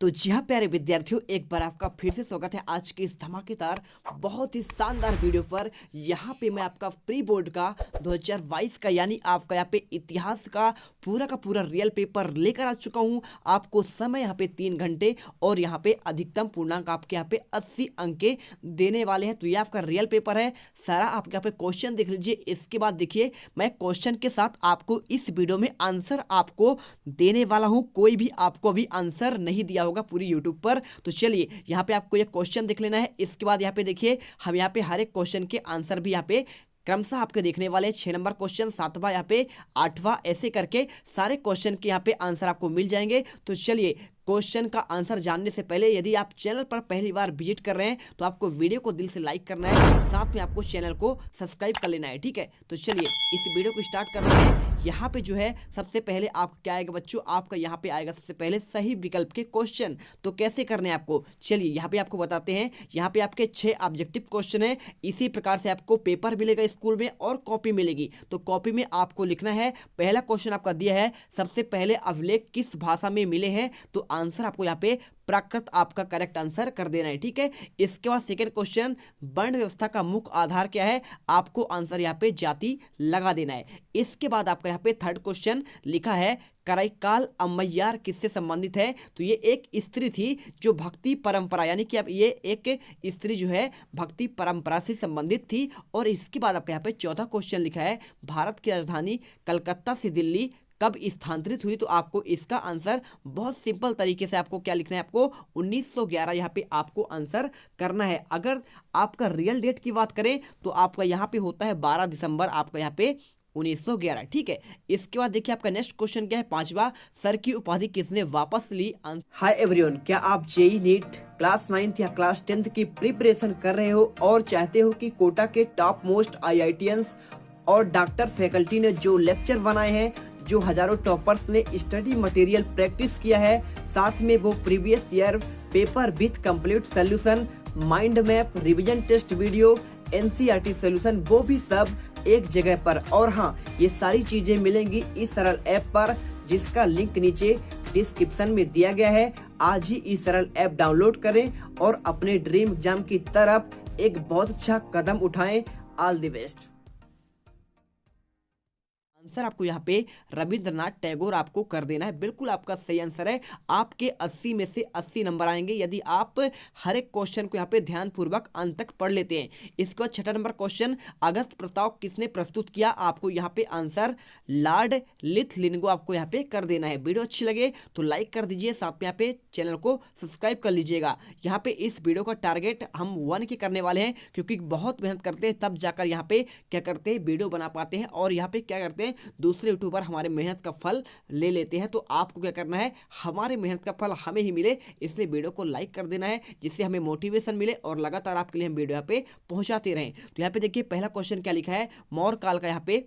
तो जी हाँ प्यारे विद्यार्थियों, एक बार आपका फिर से स्वागत है आज के इस धमाकेदार बहुत ही शानदार वीडियो पर। यहाँ पे मैं आपका प्री बोर्ड का 2022 का यानी आपका यहाँ पे इतिहास का पूरा रियल पेपर लेकर आ चुका हूँ। आपको समय यहाँ पे 3 घंटे और यहाँ पे अधिकतम पूर्णांक आपके यहाँ पे 80 अंक के देने वाले हैं। तो ये आपका रियल पेपर है, सारा आपके यहाँ पे क्वेश्चन देख लीजिए। इसके बाद देखिए मैं क्वेश्चन के साथ आपको इस वीडियो में आंसर आपको देने वाला हूँ। कोई भी आपको अभी आंसर नहीं दिया होगा पूरी यूट्यूब पर। तो चलिए यहाँ पे आपको ये क्वेश्चन देख लेना है। इसके बाद यहाँ पे देखिए हम यहाँ पे हर एक क्वेश्चन के आंसर भी यहाँ पे क्रमशः आपके देखने वाले 6 नंबर क्वेश्चन, 7वां यहाँ पे 8वां, ऐसे करके सारे क्वेश्चन के यहाँ पे आंसर आपको मिल जाएंगे। तो चलिए क्वेश्चन का आंसर जानने से पहले यदि आप चैनल पर पहली बार विजिट कर रहे हैं तो आपको वीडियो को दिल से लाइक करना है, साथ में आपको चैनल को सब्सक्राइब कर लेना है, ठीक है। तो चलिए इस वीडियो को स्टार्ट करते हैं। यहाँ पे जो है सबसे पहले आपका क्या आएगा बच्चों, आपका यहाँ पे आएगा सबसे पहले सही विकल्प के क्वेश्चन। तो कैसे करने हैं आपको, चलिए यहाँ पे आपको बताते हैं। यहाँ पे आपके 6 ऑब्जेक्टिव क्वेश्चन है। इसी प्रकार से आपको पेपर मिलेगा स्कूल में और कॉपी मिलेगी। तो कॉपी में आपको लिखना है, पहला क्वेश्चन आपका दिया है सबसे पहले अभिलेख किस भाषा में मिले हैं। तो आंसर आपको यहाँ पे प्राकृत आपका करेक्ट आंसर कर देना है, ठीक है। इसके बाद सेकंड क्वेश्चन, वर्ण व्यवस्था का मुख्य आधार क्या है। आपको आंसर यहाँ पे जाति लगा देना है। इसके बाद आपका यहाँ पे थर्ड क्वेश्चन लिखा है कराईकाल अम्मैयार किससे संबंधित है। तो ये एक स्त्री थी जो भक्ति परंपरा, यानी कि अब ये एक स्त्री जो है भक्ति परंपरा से संबंधित थी। और इसके बाद आपका यहाँ पे चौथा क्वेश्चन लिखा है भारत की राजधानी कलकत्ता से दिल्ली कब स्थानांतरित हुई। तो आपको इसका आंसर बहुत सिंपल तरीके से आपको क्या लिखना है, आपको 1911 यहाँ पे आपको आंसर करना है। अगर आपका रियल डेट की बात करें तो आपका यहाँ पे होता है 12 दिसंबर आपका यहाँ पे 1911, ठीक है। इसके बाद देखिए आपका नेक्स्ट क्वेश्चन क्या है, 5वां, सर की उपाधि किसने वापस ली। हाय एवरीवन, क्या आप जेई नीट क्लास 9th या क्लास 10th की प्रिपरेशन कर रहे हो और चाहते हो कि कोटा के टॉप मोस्ट आईआईटीएंस और डॉक्टर फैकल्टी ने जो लेक्चर बनाए हैं, जो हजारों टॉपर्स ने स्टडी मटेरियल प्रैक्टिस किया है, साथ में वो previous year paper with complete solution, mind map, revision test video, NCERT solution, वो भी सब एक जगह पर। और हाँ, ये सारी चीजें मिलेंगी इस सरल ऐप पर, जिसका लिंक नीचे डिस्क्रिप्शन में दिया गया है। आज ही इस सरल ऐप डाउनलोड करें और अपने ड्रीम एग्जाम की तरफ एक बहुत अच्छा कदम उठाएं। All the best. आंसर आपको यहाँ पे रविंद्रनाथ टैगोर आपको कर देना है, बिल्कुल आपका सही आंसर है। आपके 80 में से 80 नंबर आएंगे यदि आप हर एक क्वेश्चन को यहाँ पे ध्यानपूर्वक अंत तक पढ़ लेते हैं। इसके बाद 6ठा नंबर क्वेश्चन, अगस्त प्रस्ताव किसने प्रस्तुत किया। आपको यहाँ पे आंसर लॉर्ड लिथलिंगो आपको यहाँ पे कर देना है। वीडियो अच्छी लगे तो लाइक कर दीजिए, साथ में यहाँ पे चैनल को सब्सक्राइब कर लीजिएगा। यहाँ पे इस वीडियो का टारगेट हम 1 के करने वाले हैं, क्योंकि बहुत मेहनत करते हैं तब जाकर यहाँ पे क्या करते हैं, वीडियो बना पाते हैं। और यहाँ पे क्या करते हैं, दूसरे यूट्यूबर हमारे मेहनत का फल ले लेते हैं। तो आपको क्या करना है, हमारे मेहनत का फल हमें ही मिले, इसलिए वीडियो को लाइक कर देना है, जिससे हमें मोटिवेशन मिले और लगातार आपके लिए हम वीडियो यहाँ पे पहुंचाते रहें। तो यहाँ पे देखिए पहला क्वेश्चन क्या लिखा है, मौर्य काल का यहाँ पे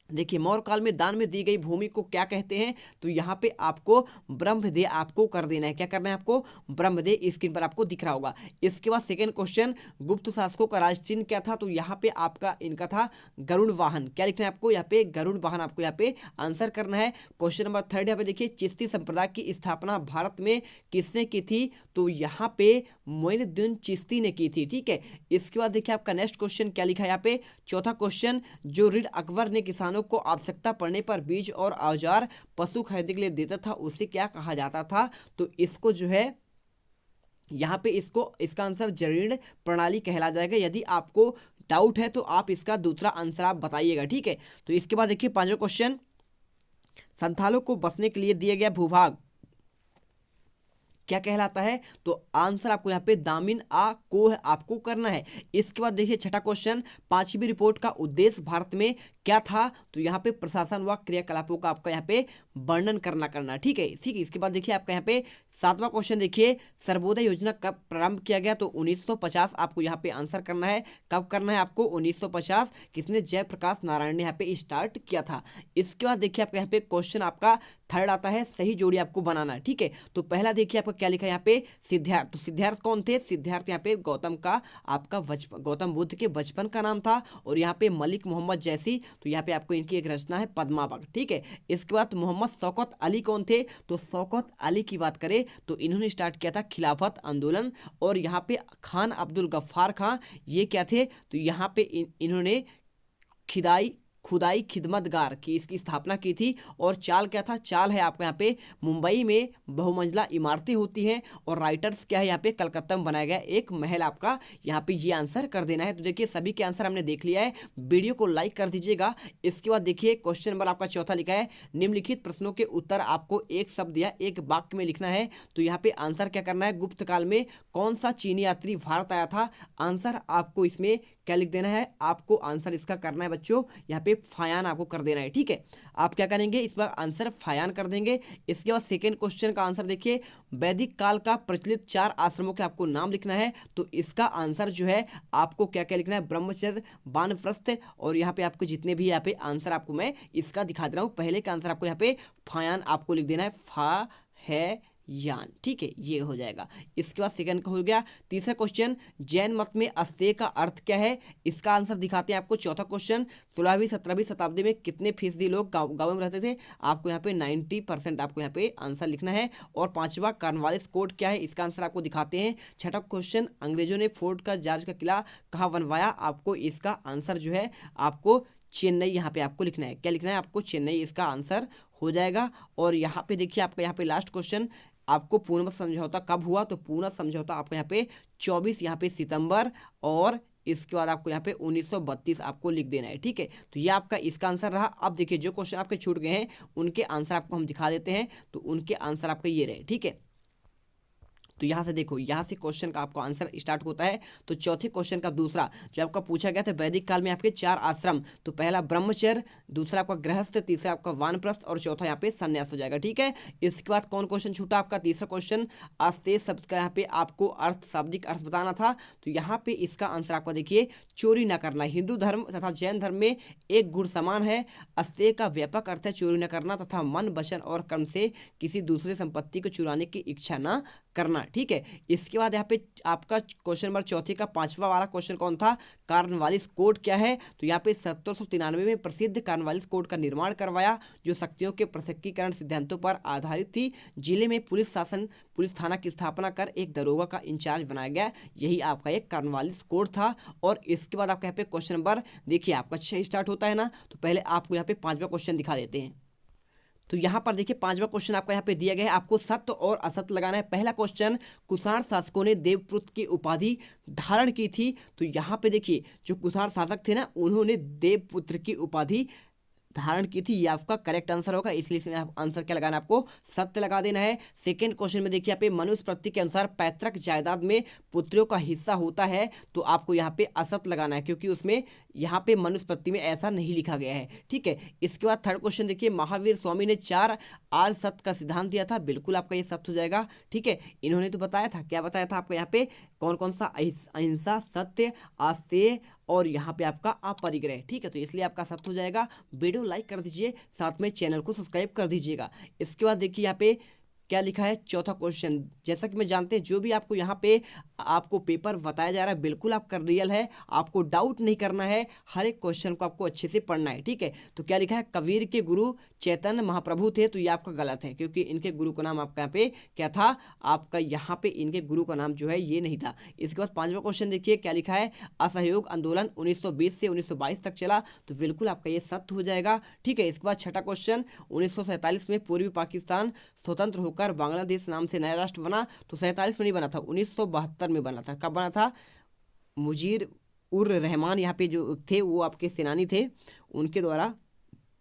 देखिए, मौर्य काल में दान में दी गई भूमि को क्या कहते हैं। तो यहाँ पे आपको ब्रह्मदेय आपको कर देना है। क्या करना है आपको, ब्रह्मदेय, स्क्रीन पर आपको दिख रहा होगा। इसके बाद सेकंड क्वेश्चन, गुप्त शासकों का राज चिन्ह क्या था। तो यहाँ पे आपका इनका था गरुड़ वाहन। क्या लिखना है आपको, यहाँ पे गरुड़ वाहन आपको यहाँ पे आंसर करना है। क्वेश्चन नंबर 3 यहाँ पे देखिए, चिश्ती संप्रदाय की स्थापना भारत में किसने की थी। तो यहाँ पे मोइनुद्दीन चिश्ती ने की थी, ठीक है। इसके बाद देखिए आपका नेक्स्ट क्वेश्चन क्या लिखा है यहाँ पे, चौथा क्वेश्चन, जो ऋण अकबर ने किसानों को आवश्यकता पड़ने पर बीज और औजार पशु खरीदने के लिए देता था, उसे क्या कहा जाता था। तो इसको जो है यहाँ पे इसका आंसर ऋण प्रणाली कहला जाएगा। यदि आपको डाउट है तो आप इसका दूसरा आंसर आप बताइएगा, ठीक है। तो इसके बाद देखिए 5वां क्वेश्चन, संथालों को बसने के लिए दिया गया भूभाग क्या कहलाता है। तो आंसर आपको यहाँ पे दामिन आ को आपको करना है। इसके बाद देखिए 6ठा क्वेश्चन, 5वीं रिपोर्ट का उद्देश्य भारत में क्या था। तो यहाँ पे प्रशासन व क्रियाकलापों का आपका यहाँ पे वर्णन करना, ठीक है। इसके बाद देखिए आपका यहाँ पे 7वां क्वेश्चन देखिए, सर्वोदय योजना कब प्रारंभ किया गया। तो 1950 आपको यहाँ पे आंसर करना है। कब करना है आपको, 1950, किसने, जयप्रकाश नारायण ने यहाँ पे स्टार्ट किया था। इसके बाद देखिए आपका यहाँ पे क्वेश्चन आपका थर्ड आता है, सही जोड़ी आपको बनाना है, ठीक है। तो पहला देखिए आपका क्या लिखा है यहाँ पे, सिद्धार्थ। तो सिद्धार्थ कौन थे, सिद्धार्थ यहाँ पे गौतम का आपका गौतम बुद्ध के बचपन का नाम था। और यहाँ पे मलिक मोहम्मद जैसी तो यहाँ पे आपको इनकी एक रचना है पद्मावत। ठीक है, इसके बाद मोहम्मद शौकत अली कौन थे? तो शौकत अली की बात करें तो इन्होंने स्टार्ट किया था खिलाफत आंदोलन। और यहाँ पे खान अब्दुल गफ्फार खां ये क्या थे? तो यहाँ पे इन्होंने खुदाई खिदमतगार की इसकी स्थापना की थी। और चाल क्या था? चाल है आपको यहाँ पे मुंबई में बहुमंजिला इमारतें होती हैं और राइटर्स क्या है यहाँ पे कलकत्ता में बनाया गया एक महल। आपका यहाँ पे ये आंसर कर देना है। तो देखिए सभी के आंसर हमने देख लिया है, वीडियो को लाइक कर दीजिएगा। इसके बाद देखिए क्वेश्चन नंबर आपका चौथा लिखा है, निम्नलिखित प्रश्नों के उत्तर आपको एक शब्द या एक वाक्य में लिखना है। तो यहाँ पे आंसर क्या करना है? गुप्त काल में कौन सा चीनी यात्री भारत आया था? आंसर आपको इसमें क्या लिख देना है? आपको आंसर इसका करना है बच्चों यहाँ पे फायान आपको कर देना है। ठीक है, आप क्या करेंगे इस बार आंसर फायान कर देंगे। इसके बाद सेकंड क्वेश्चन का आंसर देखिए, वैदिक काल का प्रचलित 4 आश्रमों के आपको नाम लिखना है। तो इसका आंसर जो है आपको क्या क्या लिखना है? ब्रह्मचर्य, वानप्रस्थ। और यहाँ पे आपको जितने भी यहाँ पे आंसर आपको मैं इसका दिखा दे रहा हूँ। पहले का आंसर आपको यहाँ पे फायान आपको लिख देना है, फा है यान। ठीक है, ये हो जाएगा। इसके बाद सेकंड का हो गया। तीसरा क्वेश्चन, जैन मत में अस्तेय का अर्थ क्या है? इसका आंसर दिखाते हैं आपको। चौथा क्वेश्चन, 16वीं 17वीं शताब्दी में कितने फीसदी लोग गाँव में रहते थे? आपको यहाँ पे 90% आपको यहाँ पे आंसर लिखना है। और पांचवा, कॉर्नवालिस कोड क्या है? इसका आंसर आपको दिखाते हैं। छठा क्वेश्चन, अंग्रेजों ने फोर्ट का जॉर्ज का किला कहाँ बनवाया? आपको इसका आंसर जो है आपको चेन्नई यहाँ पे आपको लिखना है। क्या लिखना है? आपको चेन्नई इसका आंसर हो जाएगा। और यहाँ पे देखिए आपका यहाँ पे लास्ट क्वेश्चन, आपको पूर्ण समझौता कब हुआ? तो पूर्ण समझौता आपको यहाँ पे 24 यहाँ पे सितंबर, और इसके बाद आपको यहाँ पे 1932 आपको लिख देना है। ठीक है, तो ये आपका इसका आंसर रहा। अब देखिए जो क्वेश्चन आपके छूट गए हैं उनके आंसर आपको हम दिखा देते हैं। तो उनके आंसर आपके ये रहे। ठीक है, तो यहाँ से देखो, यहाँ से क्वेश्चन का आपको आंसर स्टार्ट होता है। तो चौथे क्वेश्चन का दूसरा जो आपका पूछा गया था, वैदिक काल में आपके 4 आश्रम। तो पहला ब्रह्मचर्य, दूसरा आपका गृहस्थ, तीसरा आपका वानप्रस्थ और चौथा यहाँ पे संन्यास हो जाएगा। ठीक है, इसके बाद कौन क्वेश्चन छूटा आपका? तीसरा क्वेश्चन, अस्तेय शब्द का यहाँ पे आपको अर्थ, शाब्दिक अर्थ बताना था। तो यहाँ पे इसका आंसर आपका देखिए, चोरी न करना। हिंदू धर्म तथा जैन धर्म में एक गुण समान है। अस्तेय का व्यापक अर्थ है चोरी न करना तथा मन, वचन और कर्म से किसी दूसरे संपत्ति को चुराने की इच्छा न करना। ठीक है, इसके बाद यहाँ पे आपका क्वेश्चन नंबर चौथे का पांचवा वाला क्वेश्चन कौन था? कॉर्नवालिस कोड क्या है? तो यहाँ पे 1793 में प्रसिद्ध कॉर्नवालिस कोड का निर्माण करवाया, जो शक्तियों के पृथक्कीकरण सिद्धांतों पर आधारित थी। जिले में पुलिस थाना की स्थापना कर एक दरोगा का इंचार्ज बनाया गया। यही आपका एक कॉर्नवालिस कोड था। और इसके बाद आपका यहाँ पे क्वेश्चन नंबर देखिए आपका 6 स्टार्ट होता है ना। तो पहले आपको यहाँ पे पांचवा क्वेश्चन दिखा देते हैं। तो यहाँ पर देखिए पांचवा क्वेश्चन आपका यहाँ पे दिया गया है, आपको सत्य और असत्य लगाना है। पहला क्वेश्चन, कुषाण शासकों ने देवपुत्र की उपाधि धारण की थी। तो यहाँ पे देखिए जो कुषाण शासक थे ना, उन्होंने देवपुत्र की उपाधि धारण की थी। ये आपका करेक्ट आंसर होगा, इसलिए इसमें आंसर क्या लगाना है? आपको सत्य लगा देना है। सेकंड क्वेश्चन में देखिए यहाँ पे मनुस्मृति के अनुसार पैतृक जायदाद में पुत्रियों का हिस्सा होता है। तो आपको यहाँ पे असत्य लगाना है, क्योंकि उसमें यहाँ पे मनुस्मृति में ऐसा नहीं लिखा गया है। ठीक है, इसके बाद थर्ड क्वेश्चन देखिए, महावीर स्वामी ने 4 आर्य सत्य का सिद्धांत दिया था। बिल्कुल आपका ये सत्य हो जाएगा। ठीक है, इन्होंने तो बताया था, क्या बताया था आपको यहाँ पे? कौन कौन सा? अहिंसा, सत्य, आस्तेय और यहाँ पे आपका अपरिग्रह। ठीक है, तो इसलिए आपका सत्य हो जाएगा। वीडियो लाइक कर दीजिए, साथ में चैनल को सब्सक्राइब कर दीजिएगा। इसके बाद देखिए यहाँ पे क्या लिखा है? चौथा क्वेश्चन, जैसा कि मैं जानते हैं जो भी आपको यहाँ पे आपको पेपर बताया जा रहा है बिल्कुल आपका रियल है, आपको डाउट नहीं करना है, हर एक क्वेश्चन को आपको अच्छे से पढ़ना है। ठीक है, तो क्या लिखा है? कबीर के गुरु चैतन्य महाप्रभु थे। तो ये आपका गलत है, क्योंकि इनके गुरु का नाम आपका यहाँ पे क्या था? आपका यहाँ पे इनके गुरु का नाम जो है ये नहीं था। इसके बाद पांचवा क्वेश्चन देखिए क्या लिखा है? असहयोग आंदोलन 1920 से 1922 तक चला। तो बिल्कुल आपका ये सत्य हो जाएगा। ठीक है, इसके बाद छठा क्वेश्चन, 1947 में पूर्वी पाकिस्तान स्वतंत्र होकर बांग्लादेश नाम से नया राष्ट्र बना। तो 47 में नहीं बना था, 1972 में बना था। कब बना था? मुजीर उर रहमान यहाँ पे जो थे वो आपके सेनानी थे, उनके द्वारा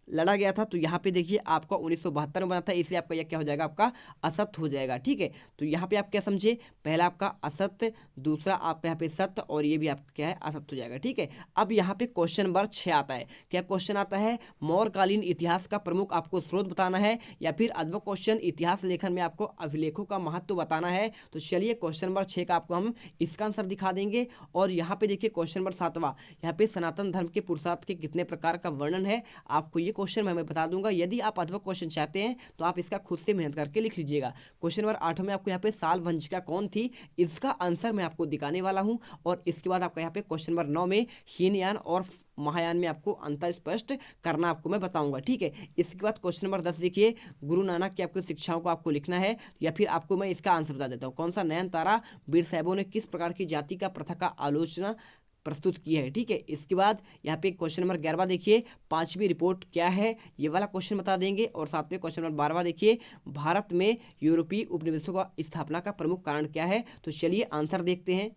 लड़ा गया था। तो यहाँ पे देखिए आपका 1972 में बना था, इसलिए आपका यह क्या हो जाएगा? आपका असत्य हो जाएगा। ठीक है, तो यहाँ पे आप क्या समझे? पहला आपका असत्य, दूसरा आपका यहाँ पे सत्य, और ये भी आपका क्या है? असत्य हो जाएगा। ठीक है, अब यहाँ पे क्वेश्चन नंबर 6 आता है। क्या क्वेश्चन आता है? मौर्यकालीन इतिहास का प्रमुख आपको स्रोत बताना है, या फिर अद्भुत क्वेश्चन इतिहास लेखन में आपको अभिलेखों का महत्व बताना है। तो चलिए क्वेश्चन नंबर 6 का आपको हम इसका आंसर दिखा देंगे। और यहाँ पे देखिए क्वेश्चन नंबर 7वां, यहाँ पे सनातन धर्म के पुरुषार्थ के कितने प्रकार का वर्णन है। आपको ये क्वेश्चन मैं बता दूंगा। यदि आप अथवा क्वेश्चन चाहते हैं तो आप इसका खुद से मेहनत करके लिख लीजिएगा। क्वेश्चन नंबर 8 में आपको यहाँ पे सालवंशिका कौन थी, इसका आंसर मैं आपको दिखाने वाला हूँ। और इसके बाद आपका यहाँ पे क्वेश्चन नंबर 9 में हीनयान और महायान में आपको अंतर स्पष्ट करना आपको मैं बताऊंगा, ठीक है। इसके बाद क्वेश्चन नंबर 10 देखिए, गुरु नानक की आपको शिक्षाओं को आपको लिखना है, या फिर आपको मैं इसका आंसर बता देता हूँ। कौन सा, नयनतारा वीर साहबों ने किस प्रकार की जाति का प्रथा का आलोचना प्रस्तुत की है, ठीक है। इसके बाद यहाँ पे क्वेश्चन नंबर 11 देखिए, पांचवी रिपोर्ट क्या है, ये वाला क्वेश्चन बता देंगे। और साथ में क्वेश्चन नंबर 12 देखिए, भारत में यूरोपीय उपनिवेशों का स्थापना का प्रमुख कारण क्या है। तो चलिए आंसर देखते हैं।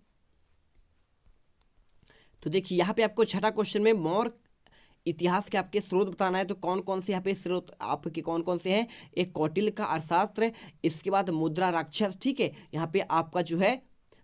तो देखिए यहाँ पे आपको छठा क्वेश्चन में मौर्य इतिहास के आपके स्रोत बताना है। तो कौन कौन से यहाँ पे स्रोत आपके कौन कौन से हैं, एक कौटिल्य का अर्थशास्त्र, इसके बाद मुद्रा राक्षस, ठीक है, यहाँ पे आपका जो है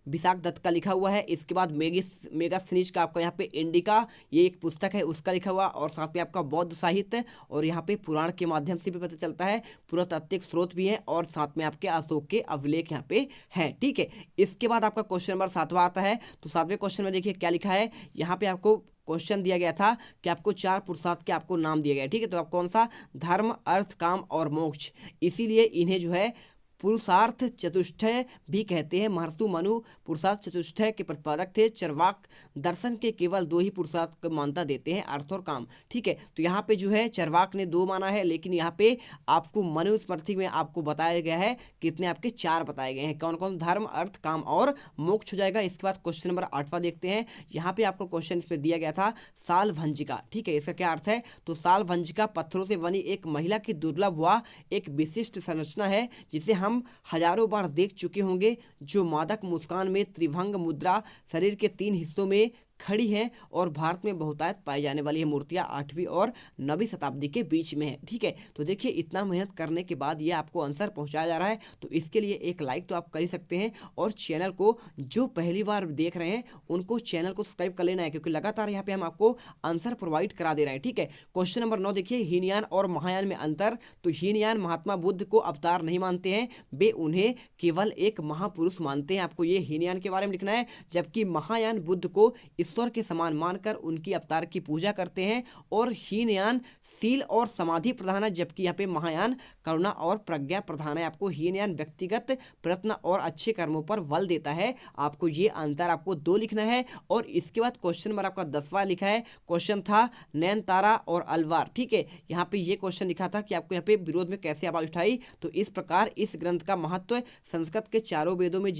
विशाख दत्त का लिखा हुआ है। इसके बाद मेगास्थनीज का आपका यहाँ पे इंडिका, ये एक पुस्तक है उसका लिखा हुआ। और साथ में आपका बौद्ध साहित्य, और यहाँ पे पुराण के माध्यम से भी पता चलता है, पुरातात्विक स्रोत भी है, और साथ में आपके अशोक के अभिलेख यहाँ पे हैं, ठीक है। इसके बाद आपका क्वेश्चन नंबर 7वां आता है। तो 7वें क्वेश्चन में देखिए क्या लिखा है, यहाँ पे आपको क्वेश्चन दिया गया था कि आपको 4 पुरुषार्थ के आपको नाम दिया गया, ठीक है। तो आप कौन सा, धर्म, अर्थ, काम और मोक्ष, इसीलिए इन्हें जो है पुरुषार्थ चतुष्टय भी कहते हैं। महर्षि मनु पुरुषार्थ चतुष्टय के प्रतिपादक थे। चरवाक दर्शन के केवल 2 ही पुरुषार्थ को मानता देते हैं, अर्थ और काम, ठीक है। तो यहाँ पे जो है चरवाक ने 2 माना है, लेकिन यहाँ पे आपको मनुस्मृति में आपको बताया गया है कितने आपके 4 बताए गए हैं। कौन कौन, धर्म, अर्थ, काम और मोक्ष हो जाएगा। इसके बाद क्वेश्चन नंबर 8वां देखते हैं। यहाँ पे आपको क्वेश्चन इसमें दिया गया था सालभंजिका, ठीक है, इसका क्या अर्थ है। तो सालभंजिका पत्थरों से बनी एक महिला की दुर्लभ व एक विशिष्ट संरचना है, जिसे हम हजारों बार देख चुके होंगे, जो मादक मुस्कान में त्रिभंग मुद्रा शरीर के 3 हिस्सों में खड़ी है, और भारत में बहुतायत पाई जाने वाली है मूर्तियां 8वीं और 9वीं शताब्दी के बीच में है, ठीक है। तो देखिए इतना मेहनत करने के बाद ये आपको आंसर पहुंचाया जा रहा है, तो इसके लिए एक लाइक तो आप कर ही सकते हैं। और चैनल को जो पहली बार देख रहे हैं उनको चैनल को सब्सक्राइब कर लेना है, क्योंकि लगातार यहाँ पे हम आपको आंसर प्रोवाइड करा दे रहे हैं, ठीक है। क्वेश्चन नंबर 9 देखिए, हीनयान और महायान में अंतर। तो हीनयान महात्मा बुद्ध को अवतार नहीं मानते हैं, वे उन्हें केवल एक महापुरुष मानते हैं, आपको ये हीनयान के बारे में लिखना है। जबकि महायान बुद्ध को ईश्वर के समान मानकर उनकी अवतार की पूजा करते हैं। और हीनयान शील और समाधि प्रधान है, जबकि यहाँ पे महायान करुणा और प्रज्ञा प्रधान है। आपको हीनयान व्यक्तिगत प्रयत्न और अच्छे कर्मों पर बल देता है, आपको ये अंतर आपको 2 लिखना है। और इसके बाद क्वेश्चन नंबर आपका 10वां लिखा है, क्वेश्चन था नयनतारा और अलवार, ठीक है। यहाँ पे ये क्वेश्चन लिखा था कि आपको यहाँ पे विरोध में कैसे आवाज उठाई। तो इस प्रकार इस ग्रंथ का महत्व संस्कृत के 4 वेदों में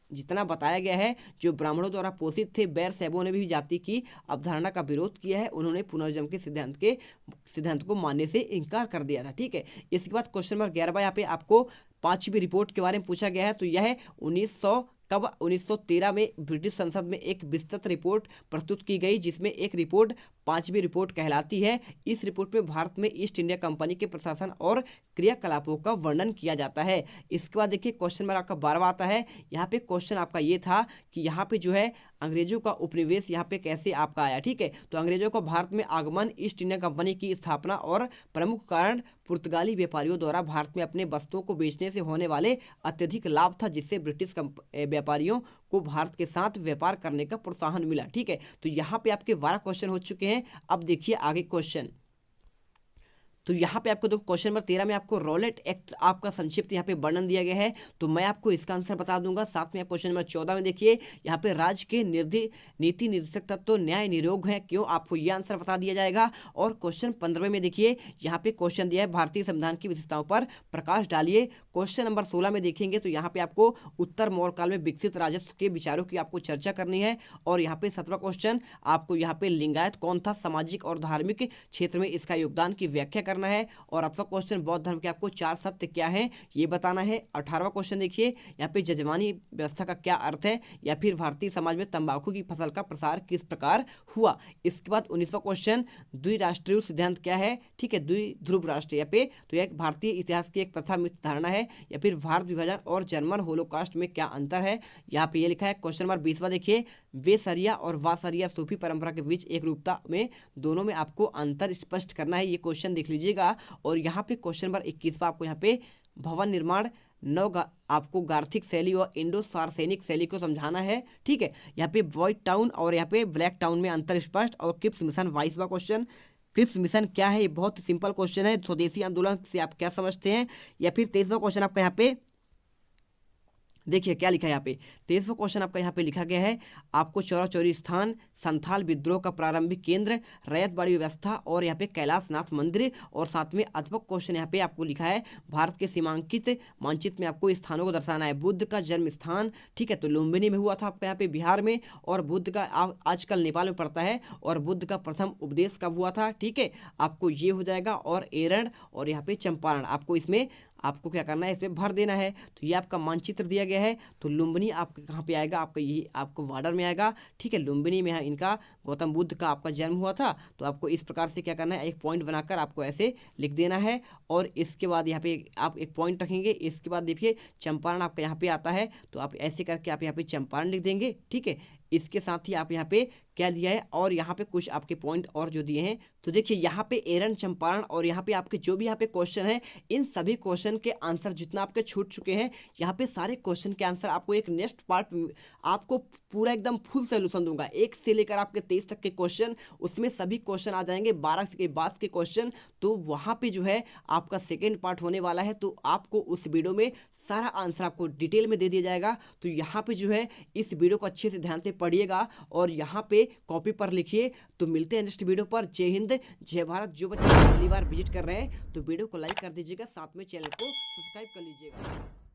जितना बताया गया है, जो ब्राह्मणों द्वारा पोषित थे। बैर सैबों ने भी जाति की अवधारणा का विरोध किया है, उन्होंने पुनर्जन्म के सिद्धांत को मानने से इनकार कर दिया था, ठीक है। इसके बाद क्वेश्चन नंबर 11वां यहाँ पे आपको 5वीं रिपोर्ट के बारे में पूछा गया है। तो यह 1913 में ब्रिटिश संसद में एक विस्तृत रिपोर्ट प्रस्तुत की गई, जिसमें एक रिपोर्ट 5वीं रिपोर्ट कहलाती है। इस रिपोर्ट में भारत में ईस्ट इंडिया कंपनी के प्रशासन और क्रियाकलापों का वर्णन किया जाता है। इसके बाद देखिए क्वेश्चन नंबर आपका 12वां आता है। यहाँ पे क्वेश्चन आपका ये था कि यहाँ पे जो है अंग्रेजों का उपनिवेश यहाँ पे कैसे आपका आया, ठीक है। तो अंग्रेजों का भारत में आगमन, ईस्ट इंडिया कंपनी की स्थापना और प्रमुख कारण पुर्तगाली व्यापारियों द्वारा भारत में अपने वस्तुओं को बेचने से होने वाले अत्यधिक लाभ था, जिससे ब्रिटिश व्यापारियों को भारत के साथ व्यापार करने का प्रोत्साहन मिला, ठीक है। तो यहाँ पे आपके 12 क्वेश्चन हो चुके हैं। अब देखिए आगे क्वेश्चन। तो यहाँ पे आपको देखो क्वेश्चन नंबर 13 में आपको रॉलेट एक्ट आपका संक्षिप्त यहाँ पे वर्णन दिया गया है, तो मैं आपको इसका आंसर बता दूंगा। साथ में क्वेश्चन नंबर 14 में देखिए यहाँ पे राज्य के नीति निर्देशक तत्व न्याय निरोग है क्यों, आपको ये आंसर बता दिया जाएगा। और क्वेश्चन 15 में देखिए यहाँ पे क्वेश्चन दिया है भारतीय संविधान की विशेषताओं पर प्रकाश डालिए। क्वेश्चन नंबर 16 में देखेंगे तो यहाँ पे आपको उत्तर मौर्य काल में विकसित राजस्व के विचारों की आपको चर्चा करनी है। और यहाँ पे 17वां क्वेश्चन आपको यहाँ पे लिंगायत कौन था, सामाजिक और धार्मिक क्षेत्र में इसका योगदान की व्याख्या करना है। और 8वां क्वेश्चन बौद्ध धर्म के आपको 4 सत्य क्या है ये बताना है। 18वां क्वेश्चन देखिए यहाँ पे जजमानी व्यवस्था का क्या अर्थ है, या फिर भारतीय समाज में तंबाकू की फसल का प्रसार किस प्रकार हुआ। इसके बाद 19वां क्वेश्चन द्विराष्ट्रीय सिद्धांत क्या है, ठीक है, द्विध्रुव राष्ट्र यहाँ पे तो यह भारतीय इतिहास की एक प्रथा मिथ धारणा है, या फिर भारत विभाजन और जर्मन होलोकास्ट में क्या अंतर है, यहाँ पे ये लिखा है। क्वेश्चन नंबर 20वां देखिए वेसरिया और वासरिया सूफी परंपरा के बीच एक रूपता में दोनों में आपको अंतर स्पष्ट करना है, ये क्वेश्चन देख लीजिएगा। और यहाँ पे क्वेश्चन नंबर 21वां आपको यहाँ पे भवन निर्माण आपको गार्थिक शैली और इंडो सार्सेनिक शैली को समझाना है, ठीक है। यहाँ पे व्हाइट टाउन और यहाँ पे ब्लैक टाउन में अंतर स्पष्ट और क्रिप्स मिशन 22वां क्वेश्चन क्रिप्स मिशन क्या है? ये बहुत सिंपल क्वेश्चन है। स्वदेशी आंदोलन से आप क्या समझते हैं? या फिर 23वां क्वेश्चन आपका यहाँ पे देखिए क्या लिखा है यहाँ पे। 23वां क्वेश्चन आपका यहाँ पे लिखा गया है, आपको चौरा चौरी स्थान, संथाल विद्रोह का प्रारंभिक केंद्र, रैयत बाड़ी व्यवस्था और यहाँ पे कैलाश नाथ मंदिर, और साथ में अध्यापक क्वेश्चन यहाँ पे आपको लिखा है, भारत के सीमांकित मानचित्र में आपको स्थानों को दर्शाना है। बुद्ध का जन्म स्थान, ठीक है, तो लुम्बिनी में हुआ था आपका यहाँ पे बिहार में, और बुद्ध का आजकल नेपाल में पड़ता है, और बुद्ध का प्रथम उपदेश कब हुआ था, ठीक है, आपको ये हो जाएगा। और एरण और यहाँ पे चंपारण, आपको इसमें आपको क्या करना है, इसमें भर देना है। तो ये आपका मानचित्र दिया गया है। तो लुम्बिनी आपके कहाँ पे आएगा, आपका ये आपको बॉर्डर में आएगा, ठीक है। लुम्बिनी में इनका गौतम बुद्ध का आपका जन्म हुआ था। तो आपको इस प्रकार से क्या करना है, एक पॉइंट बनाकर आपको ऐसे लिख देना है। और इसके बाद यहाँ पे आप एक पॉइंट रखेंगे। इसके बाद देखिए चंपारण आपका यहाँ पे आता है, तो आप ऐसे करके आप यहाँ पे चंपारण लिख देंगे, ठीक है। इसके साथ ही आप यहाँ पे क्या दिया है, और यहाँ पे कुछ आपके पॉइंट और जो दिए हैं, तो देखिए यहाँ पे एरन चंपारण और यहाँ पे आपके जो भी यहाँ पे क्वेश्चन है, इन सभी क्वेश्चन के आंसर जितना आपके छूट चुके हैं, यहाँ पे सारे क्वेश्चन के आंसर आपको एक नेक्स्ट पार्ट आपको पूरा एकदम फुल सोल्यूशन दूंगा, 1 से लेकर आपके 23 तक के क्वेश्चन, उसमें सभी क्वेश्चन आ जाएंगे, 12 के बाद के क्वेश्चन। तो वहाँ पे जो है आपका सेकेंड पार्ट होने वाला है। तो आपको उस वीडियो में सारा आंसर आपको डिटेल में दे दिया जाएगा। तो यहाँ पे जो है इस वीडियो को अच्छे से ध्यान से पढ़िएगा और यहाँ पे कॉपी पर लिखिए। तो मिलते हैं नेक्स्ट वीडियो पर। जय हिंद, जय भारत। जो बच्चे पहली बार विजिट कर रहे हैं तो वीडियो को लाइक कर दीजिएगा, साथ में चैनल को सब्सक्राइब कर लीजिएगा।